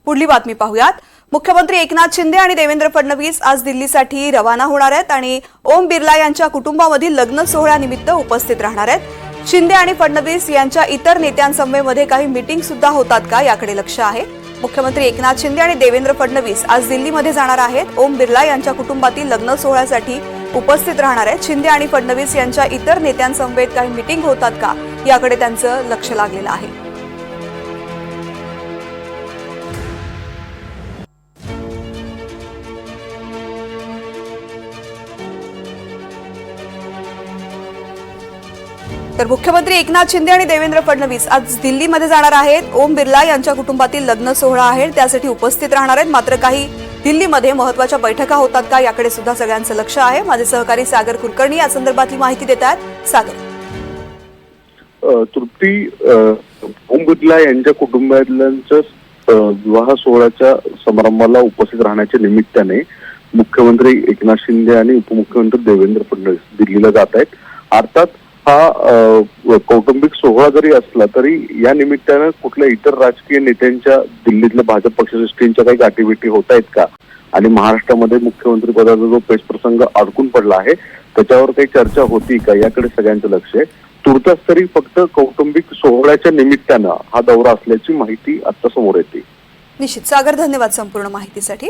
पुढली बातमी पाहूयात। मुख्यमंत्री एकनाथ शिंदे आणि देवेंद्र फडणवीस आज दिल्लीसाठी रवाना होणार आहेत आणि ओम बिर्ला यांच्या कुटुंबामधील लग्न सोहळ्यानिमित्त उपस्थित राहणार आहेत। शिंदे आणि फडणवीस यांच्या इतर नेत्यांसमवेमध्ये काही मीटिंग सुद्धा होतात का याकडे लक्ष आहे। मुख्यमंत्री एकनाथ शिंदे आणि देवेंद्र फडणवीस आज दिल्लीमध्ये जाणार आहेत। ओम बिर्ला यांच्या कुटुंबातील लग्न सोहळ्यासाठी उपस्थित राहणार आहेत। शिंदे आणि फडणवीस यांच्या इतर नेत्यांसमवेत काही मीटिंग होतात का याकडे त्यांचं लक्ष लागलेलं आहे। तर मुख्यमंत्री एकनाथ शिंदे आणि देवेंद्र फडणवीस आज दिल्लीमध्ये जाणार आहेत। ओम बिर्ला यांच्या कुटुंबातील लग्न सोहळा आहे त्यासाठी उपस्थित राहणार आहेत। मात्र काही दिल्लीमध्ये महत्त्वाच्या बैठका होतात का याकडे सुद्धा सगळ्यांचं लक्ष आहे। माझे सहकारी सागर कुलकर्णी या संदर्भातली माहिती देत आहेत। सागर, तृप्ती, ओम बिर्ला यांच्या कुटुंबातल्यांच्या विवाह सोहळ्याच्या समारंभाला उपस्थित राहण्याच्या निमित्ताने मुख्यमंत्री एकनाथ शिंदे आणि उपमुख्यमंत्री देवेंद्र फडणवीस दिल्लीला जात आहेत। अर्थात हा कौटुंबिक सोहळा जरी असला तरी या निमित्तानं कुठल्या इतर राजकीय नेत्यांच्या दिल्लीतल्या भाजप पक्षश्रेष्ठींच्या काही गाठीभेटी होत आहेत का आणि महाराष्ट्रामध्ये मुख्यमंत्री पदाचा जो पेचप्रसंग अडकून पडला आहे त्याच्यावर काही चर्चा होती का याकडे सगळ्यांचं लक्ष आहे। तुर्तास तरी फक्त कौटुंबिक सोहळ्याच्या निमित्तानं हा दौरा असल्याची माहिती आता समोर येते। निश्चित सागर, धन्यवाद संपूर्ण माहितीसाठी।